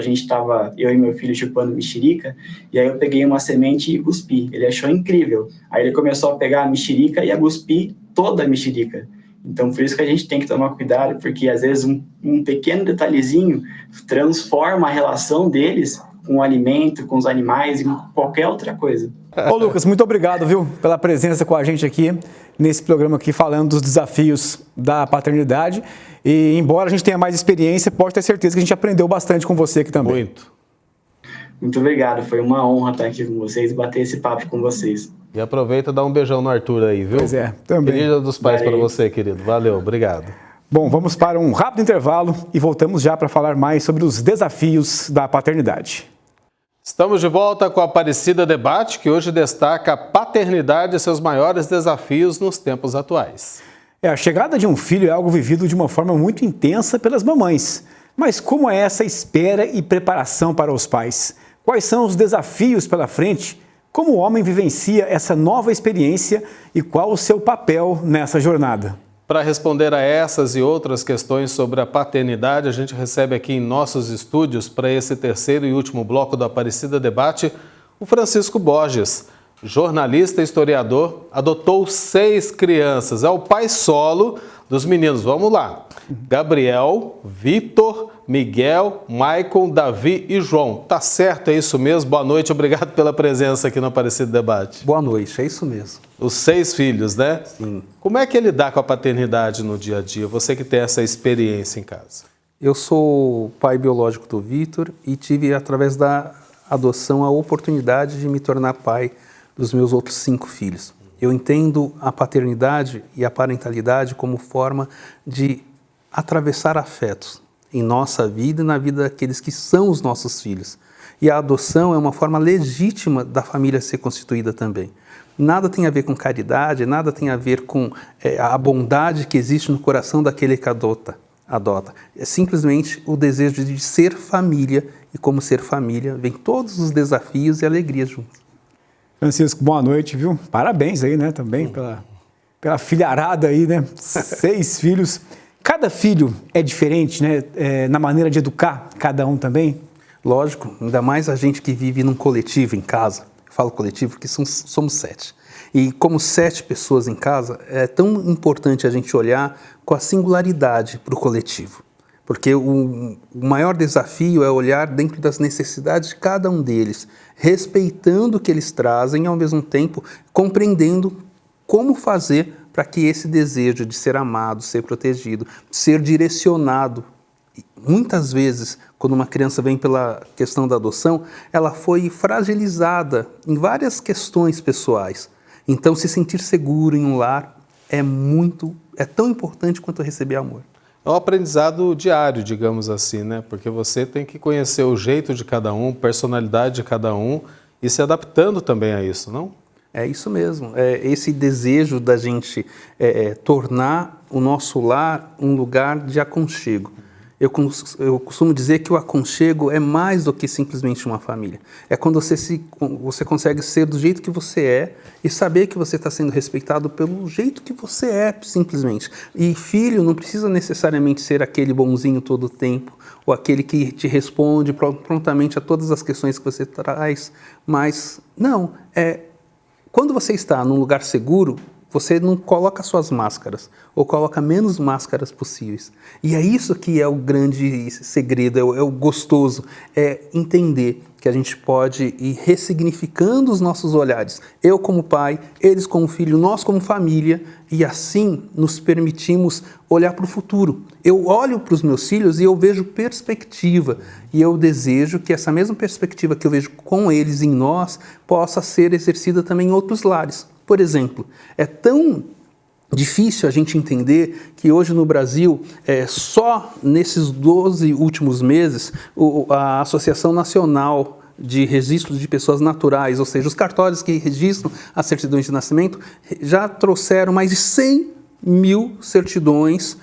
S6: eu e meu filho chupando mexerica, e aí eu peguei uma semente e cuspi. Ele achou incrível. Aí ele começou a pegar a mexerica e a cuspir toda a mexerica. Então, por isso que a gente tem que tomar cuidado, porque às vezes um pequeno detalhezinho transforma a relação deles com o alimento, com os animais e com qualquer outra coisa.
S2: Ô Lucas, muito obrigado, viu, pela presença com a gente aqui, nesse programa aqui, falando dos desafios da paternidade. E embora a gente tenha mais experiência, pode ter certeza que a gente aprendeu bastante com você aqui também.
S6: Muito obrigado, foi uma honra estar aqui com vocês e bater esse papo com vocês.
S1: E aproveita e dá um beijão no Arthur aí, viu?
S2: Pois é, também.
S1: Feliz Dia dos Pais para você, querido. Valeu, obrigado.
S2: Bom, vamos para um rápido intervalo e voltamos já para falar mais sobre os desafios da paternidade.
S1: Estamos de volta com a Aparecida Debate, que hoje destaca a paternidade e seus maiores desafios nos tempos atuais.
S2: A chegada de um filho é algo vivido de uma forma muito intensa pelas mamães. Mas como é essa espera e preparação para os pais? Quais são os desafios pela frente? Como o homem vivencia essa nova experiência e qual o seu papel nessa jornada?
S1: Para responder a essas e outras questões sobre a paternidade, a gente recebe aqui em nossos estúdios, para esse terceiro e último bloco do Aparecida Debate, o Francisco Borges, jornalista e historiador, adotou 6 crianças, é o pai solo dos meninos. Vamos lá: Gabriel, Vitor, Miguel, Maicon, Davi e João. Tá certo, é isso mesmo? Boa noite, obrigado pela presença aqui no Aparecido Debate.
S7: Boa noite, é isso mesmo.
S1: Os 6 filhos, né?
S7: Sim.
S1: Como é que ele dá com a paternidade no dia a dia? Você que tem essa experiência em casa.
S7: Eu sou pai biológico do Vitor e tive, através da adoção, a oportunidade de me tornar pai dos meus outros 5 filhos. Eu entendo a paternidade e a parentalidade como forma de atravessar afetos em nossa vida e na vida daqueles que são os nossos filhos. E a adoção é uma forma legítima da família ser constituída também. Nada tem a ver com caridade, nada tem a ver com a bondade que existe no coração daquele que adota. É simplesmente o desejo de ser família, e como ser família, vem todos os desafios e alegrias juntos.
S2: Francisco, boa noite, viu? Parabéns aí, né, também pela filharada aí, né? 6 filhos. Cada filho é diferente, né, na maneira de educar cada um também?
S7: Lógico, ainda mais a gente que vive num coletivo em casa. Eu falo coletivo porque somos 7. E como 7 pessoas em casa, é tão importante a gente olhar com a singularidade para o coletivo. Porque o maior desafio é olhar dentro das necessidades de cada um deles, respeitando o que eles trazem e, ao mesmo tempo, compreendendo como fazer para que esse desejo de ser amado, ser protegido, ser direcionado. Muitas vezes, quando uma criança vem pela questão da adoção, ela foi fragilizada em várias questões pessoais. Então, se sentir seguro em um lar é tão importante quanto receber amor.
S1: É um aprendizado diário, digamos assim, né? Porque você tem que conhecer o jeito de cada um, personalidade de cada um e se adaptando também a isso, não?
S7: É isso mesmo. É esse desejo da gente tornar o nosso lar um lugar de aconchego. Eu costumo dizer que o aconchego é mais do que simplesmente uma família. É quando você consegue ser do jeito que você é e saber que você está sendo respeitado pelo jeito que você é, simplesmente. E filho não precisa necessariamente ser aquele bonzinho todo o tempo, ou aquele que te responde prontamente a todas as questões que você traz. Mas, não, quando você está num lugar seguro, você não coloca suas máscaras, ou coloca menos máscaras possíveis. E é isso que é o grande segredo, é o gostoso, é entender que a gente pode ir ressignificando os nossos olhares. Eu como pai, eles como filho, nós como família, e assim nos permitimos olhar para o futuro. Eu olho para os meus filhos e eu vejo perspectiva, e eu desejo que essa mesma perspectiva que eu vejo com eles em nós, possa ser exercida também em outros lares. Por exemplo, é tão difícil a gente entender que hoje no Brasil, só nesses 12 últimos meses, a Associação Nacional de Registro de Pessoas Naturais, ou seja, os cartórios que registram as certidões de nascimento, já trouxeram mais de 100 mil certidões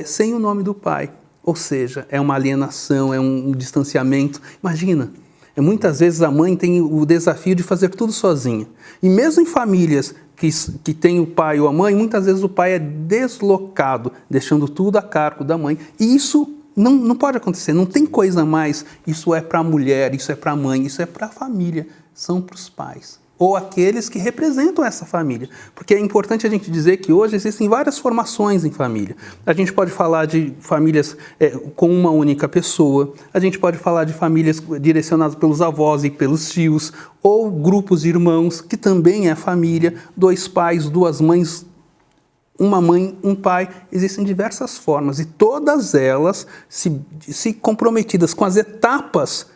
S7: sem o nome do pai. Ou seja, é uma alienação, é um distanciamento. Imagina! Muitas vezes a mãe tem o desafio de fazer tudo sozinha. E mesmo em famílias que tem o pai ou a mãe, muitas vezes o pai é deslocado, deixando tudo a cargo da mãe. E isso não pode acontecer, não tem coisa mais. Isso é para a mulher, isso é para a mãe, isso é para a família, são para os pais. ou aqueles que representam essa família. Porque é importante a gente dizer que hoje existem várias formações em família. A gente pode falar de famílias com uma única pessoa, a gente pode falar de famílias direcionadas pelos avós e pelos tios, ou grupos de irmãos, que também é família, 2 pais, 2 mães, uma mãe, um pai. Existem diversas formas e todas elas se comprometidas com as etapas,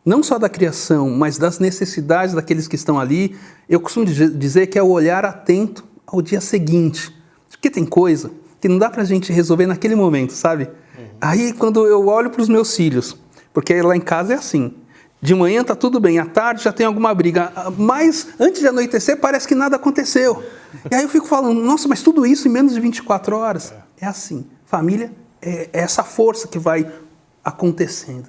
S7: não só da criação, mas das necessidades daqueles que estão ali. Eu costumo dizer que é o olhar atento ao dia seguinte. Porque tem coisa que não dá pra gente resolver naquele momento, sabe? Aí quando eu olho para os meus filhos, porque lá em casa é assim, de manhã tá tudo bem, à tarde já tem alguma briga, mas antes de anoitecer parece que nada aconteceu. E aí eu fico falando, nossa, mas tudo isso em menos de 24 horas? É assim, família é essa força que vai acontecendo.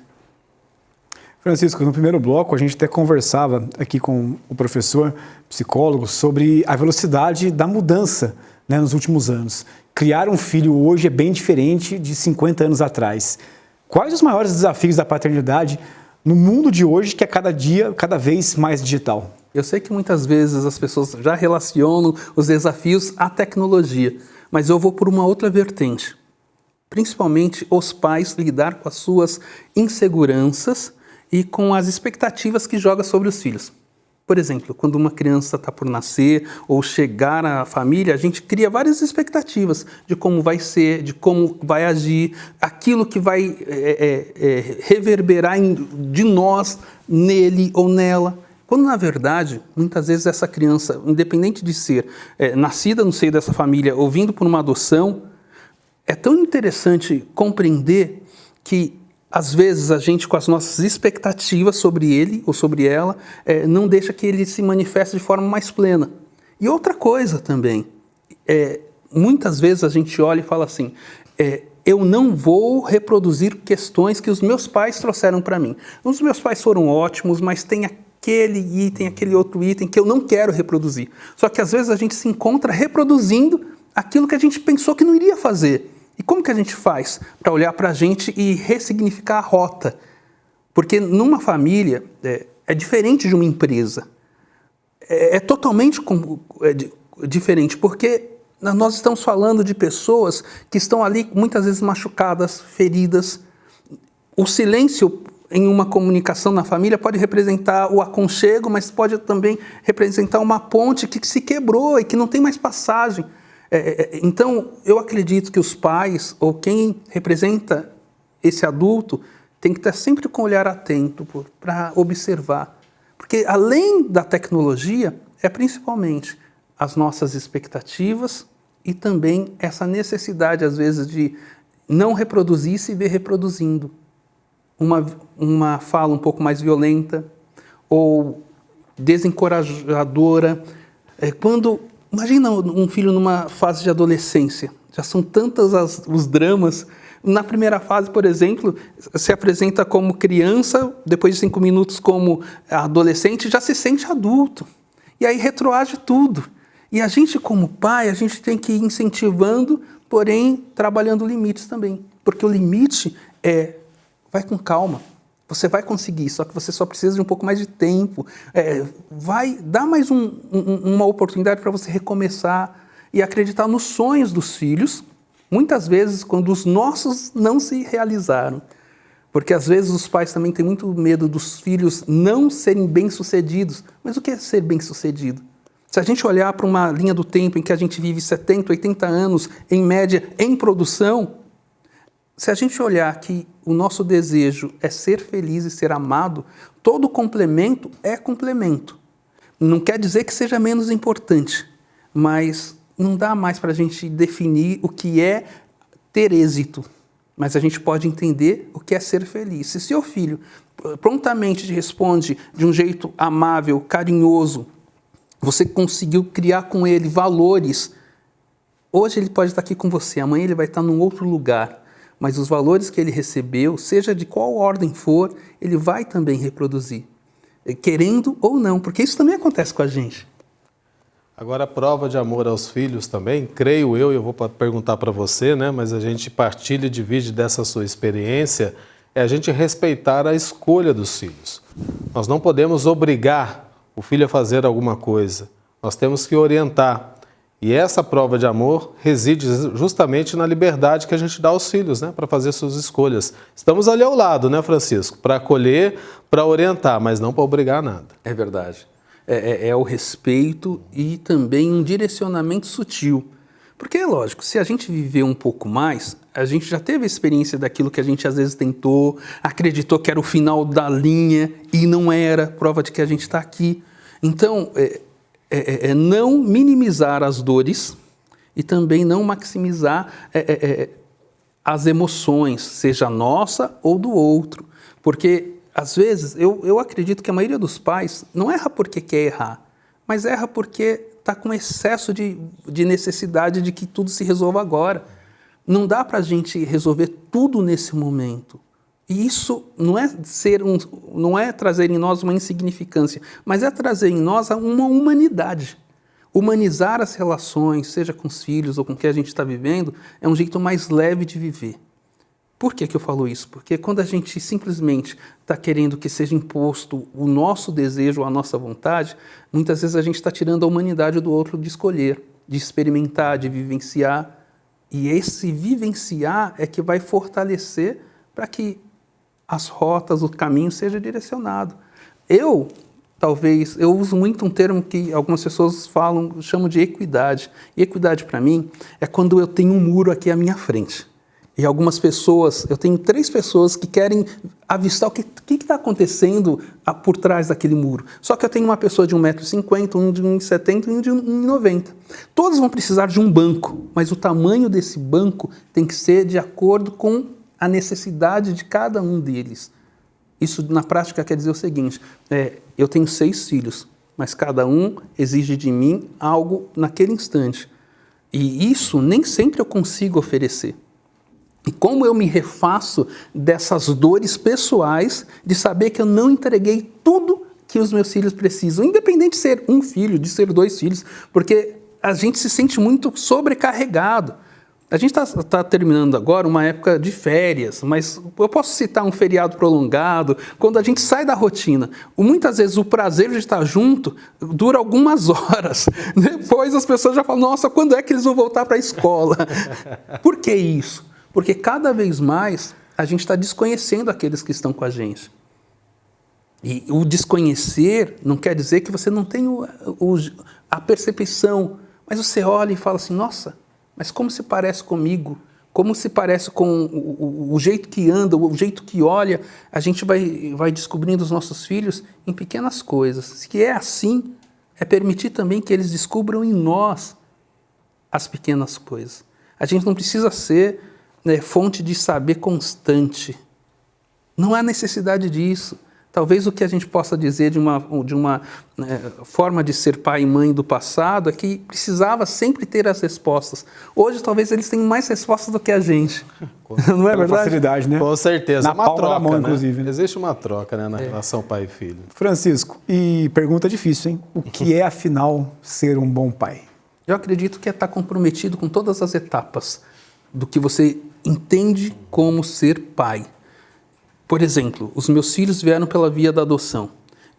S2: Francisco, no primeiro bloco a gente até conversava aqui com o professor psicólogo sobre a velocidade da mudança, né, nos últimos anos. Criar um filho hoje é bem diferente de 50 anos atrás. Quais os maiores desafios da paternidade no mundo de hoje, que é cada dia, cada vez mais digital?
S7: Eu sei que muitas vezes as pessoas já relacionam os desafios à tecnologia, mas eu vou por uma outra vertente. Principalmente os pais lidar com as suas inseguranças e com as expectativas que joga sobre os filhos. Por exemplo, quando uma criança está por nascer ou chegar à família, a gente cria várias expectativas de como vai ser, de como vai agir, aquilo que vai reverberar de nós, nele ou nela. Quando, na verdade, muitas vezes essa criança, independente de ser nascida no seio dessa família ou vindo por uma adoção, é tão interessante compreender que às vezes a gente, com as nossas expectativas sobre ele ou sobre ela, não deixa que ele se manifeste de forma mais plena. E outra coisa também, muitas vezes a gente olha e fala assim, eu não vou reproduzir questões que os meus pais trouxeram para mim. Os meus pais foram ótimos, mas tem aquele item, aquele outro item que eu não quero reproduzir. Só que às vezes a gente se encontra reproduzindo aquilo que a gente pensou que não iria fazer. E como que a gente faz para olhar para a gente e ressignificar a rota? Porque numa família é diferente de uma empresa. É totalmente diferente, porque nós estamos falando de pessoas que estão ali muitas vezes machucadas, feridas. O silêncio em uma comunicação na família pode representar o aconchego, mas pode também representar uma ponte que se quebrou e que não tem mais passagem. Então, eu acredito que os pais, ou quem representa esse adulto, tem que estar sempre com o olhar atento para observar. Porque, além da tecnologia, é principalmente as nossas expectativas e também essa necessidade, às vezes, de não reproduzir e se ver reproduzindo. Uma fala um pouco mais violenta ou desencorajadora. Imagina um filho numa fase de adolescência, já são tantos os dramas. Na primeira fase, por exemplo, se apresenta como criança, depois de 5 minutos como adolescente, já se sente adulto. E aí retroage tudo. E a gente, como pai, a gente tem que ir incentivando, porém trabalhando limites também. Porque o limite vai com calma. Você vai conseguir, só que você só precisa de um pouco mais de tempo. Vai dar mais uma oportunidade para você recomeçar e acreditar nos sonhos dos filhos, muitas vezes quando os nossos não se realizaram. Porque às vezes os pais também têm muito medo dos filhos não serem bem-sucedidos. Mas o que é ser bem-sucedido? Se a gente olhar para uma linha do tempo em que a gente vive 70, 80 anos, em média, em produção, se a gente olhar que o nosso desejo é ser feliz e ser amado, todo complemento é complemento. Não quer dizer que seja menos importante, mas não dá mais para a gente definir o que é ter êxito. Mas a gente pode entender o que é ser feliz. Se seu filho prontamente te responde de um jeito amável, carinhoso, você conseguiu criar com ele valores, hoje ele pode estar aqui com você, amanhã ele vai estar num outro lugar. Mas os valores que ele recebeu, seja de qual ordem for, ele vai também reproduzir, querendo ou não, porque isso também acontece com a gente.
S1: Agora, a prova de amor aos filhos também, creio eu vou perguntar para você, né? Mas a gente partilha e divide dessa sua experiência, é a gente respeitar a escolha dos filhos. Nós não podemos obrigar o filho a fazer alguma coisa. Nós temos que orientar. E essa prova de amor reside justamente na liberdade que a gente dá aos filhos, né, para fazer suas escolhas. Estamos ali ao lado, né, Francisco? Para acolher, para orientar, mas não para obrigar a nada.
S7: É verdade. É o respeito e também um direcionamento sutil. Porque é lógico, se a gente viver um pouco mais, a gente já teve a experiência daquilo que a gente às vezes tentou, acreditou que era o final da linha e não era, prova de que a gente está aqui. Então, não minimizar as dores e também não maximizar as emoções, seja nossa ou do outro. Porque, às vezes, eu acredito que a maioria dos pais não erra porque quer errar, mas erra porque está com excesso de necessidade de que tudo se resolva agora. Não dá para a gente resolver tudo nesse momento. E isso não é trazer em nós uma insignificância, mas é trazer em nós uma humanidade. Humanizar as relações, seja com os filhos ou com o que a gente está vivendo, é um jeito mais leve de viver. Por que eu falo isso? Porque quando a gente simplesmente está querendo que seja imposto o nosso desejo, a nossa vontade, muitas vezes a gente está tirando a humanidade do outro de escolher, de experimentar, de vivenciar. E esse vivenciar é que vai fortalecer para que as rotas, o caminho seja direcionado. Eu uso muito um termo que algumas pessoas chamam de equidade. E equidade para mim é quando eu tenho um muro aqui à minha frente. E algumas pessoas, eu tenho 3 pessoas que querem avistar o que está acontecendo por trás daquele muro. Só que eu tenho uma pessoa de 1,50 m, um de 1,70 m e um de 1,90 m. Todos vão precisar de um banco, mas o tamanho desse banco tem que ser de acordo com a necessidade de cada um deles. Isso, na prática, quer dizer o seguinte, eu tenho 6 filhos, mas cada um exige de mim algo naquele instante. E isso nem sempre eu consigo oferecer. E como eu me refaço dessas dores pessoais de saber que eu não entreguei tudo que os meus filhos precisam, independente de ser um filho, de ser 2 filhos, porque a gente se sente muito sobrecarregado. A gente está terminando agora uma época de férias, mas eu posso citar um feriado prolongado, quando a gente sai da rotina. Muitas vezes o prazer de estar junto dura algumas horas. Depois as pessoas já falam, nossa, quando é que eles vão voltar para a escola? Por que isso? Porque cada vez mais a gente está desconhecendo aqueles que estão com a gente. E o desconhecer não quer dizer que você não tem a percepção, mas você olha e fala assim, nossa, mas como se parece comigo? Como se parece com o jeito que anda, o jeito que olha? A gente vai descobrindo os nossos filhos em pequenas coisas. Se é assim, é permitir também que eles descubram em nós as pequenas coisas. A gente não precisa ser fonte de saber constante. Não há necessidade disso. Talvez o que a gente possa dizer de uma forma de ser pai e mãe do passado é que precisava sempre ter as respostas. Hoje, talvez eles tenham mais respostas do que a gente. Não é verdade?
S2: Facilidade, né?
S1: Com certeza.
S2: Na palma da mão, inclusive.
S1: Né? Existe uma troca, né, na relação pai e filho.
S2: Francisco, e pergunta difícil, hein? O que é, afinal, ser um bom pai?
S7: Eu acredito que é estar comprometido com todas as etapas do que você entende como ser pai. Por exemplo, os meus filhos vieram pela via da adoção,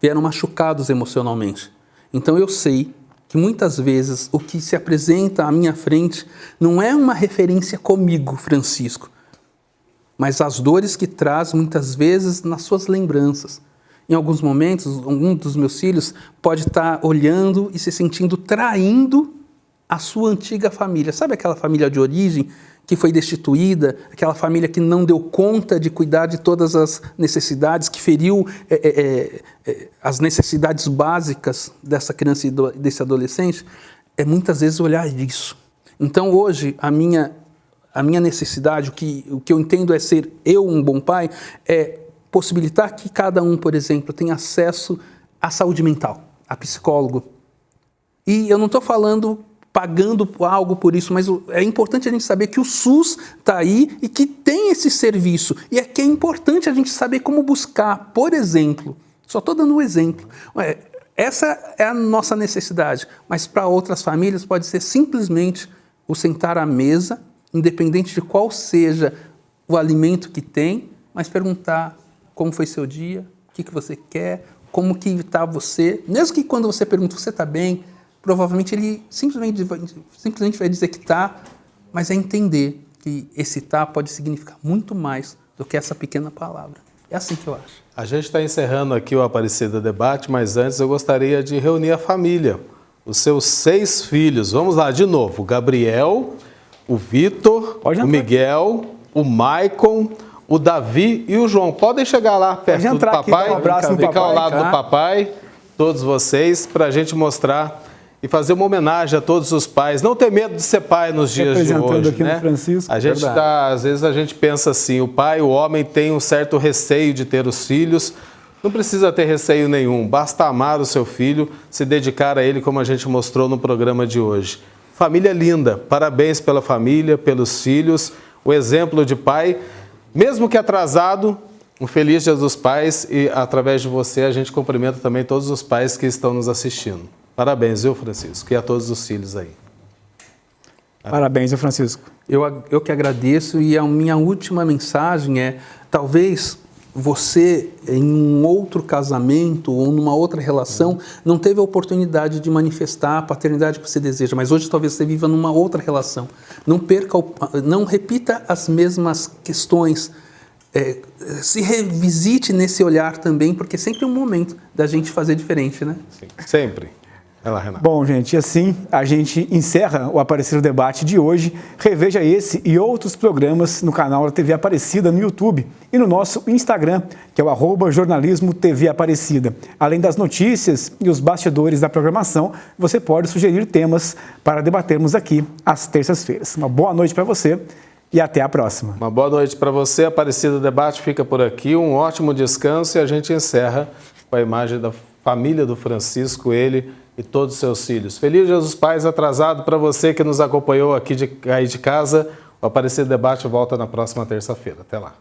S7: vieram machucados emocionalmente. Então eu sei que muitas vezes o que se apresenta à minha frente não é uma referência comigo, Francisco, mas as dores que traz muitas vezes nas suas lembranças. Em alguns momentos, algum dos meus filhos pode estar olhando e se sentindo traindo a sua antiga família. Sabe aquela família de origem que foi destituída, aquela família que não deu conta de cuidar de todas as necessidades, que feriu as necessidades básicas dessa criança e desse adolescente? É muitas vezes olhar isso. Então hoje a minha necessidade, o que eu entendo é ser eu um bom pai, é possibilitar que cada um, por exemplo, tenha acesso à saúde mental, a psicólogo. E eu não estou falando pagando algo por isso, mas é importante a gente saber que o SUS está aí e que tem esse serviço. E é que é importante a gente saber como buscar. Por exemplo, só estou dando um exemplo. Essa é a nossa necessidade, mas para outras famílias pode ser simplesmente o sentar à mesa, independente de qual seja o alimento que tem, mas perguntar como foi seu dia, o que você quer, como que está você, mesmo que quando você pergunta, você está bem, provavelmente ele simplesmente vai dizer que está, mas é entender que esse tá pode significar muito mais do que essa pequena palavra. É assim que eu acho.
S1: A gente está encerrando aqui o Aparecida Debate, mas antes eu gostaria de reunir a família, os seus 6 filhos. Vamos lá, de novo, o Gabriel, o Vitor, o Miguel, o Maicon, o Davi e o João. Podem chegar lá perto do papai, ficar ao lado do papai, todos vocês, para a gente mostrar e fazer uma homenagem a todos os pais. Não ter medo de ser pai nos dias de hoje,
S2: aqui
S1: né?
S2: no Francisco.
S1: A gente às vezes a gente pensa assim, o pai, o homem tem um certo receio de ter os filhos. Não precisa ter receio nenhum, basta amar o seu filho, se dedicar a ele como a gente mostrou no programa de hoje. Família linda, parabéns pela família, pelos filhos, o exemplo de pai, mesmo que atrasado, um feliz Dia dos Pais e através de você a gente cumprimenta também todos os pais que estão nos assistindo. Parabéns, viu, Francisco? E a todos os filhos aí.
S2: Parabéns, viu, Francisco?
S7: Eu que agradeço e a minha última mensagem é, talvez você, em um outro casamento ou numa outra relação, não teve a oportunidade de manifestar a paternidade que você deseja, mas hoje talvez você viva numa outra relação. Não repita as mesmas questões. Se revisite nesse olhar também, porque sempre é um momento da gente fazer diferente, né?
S1: Sim, sempre. Vai lá, Renato.
S2: Bom, gente, assim a gente encerra o Aparecida Debate de hoje. Reveja esse e outros programas no canal da TV Aparecida no YouTube e no nosso Instagram, que é o @jornalismo TV Aparecida. Além das notícias e os bastidores da programação, você pode sugerir temas para debatermos aqui às terças-feiras. Uma boa noite para você e até a próxima.
S1: Uma boa noite para você. Aparecida Debate fica por aqui. Um ótimo descanso e a gente encerra com a imagem da família do Francisco, ele e todos os seus filhos. Feliz Dia dos Pais atrasado para você que nos acompanhou aqui de casa. O Aparecida Debate volta na próxima terça-feira. Até lá.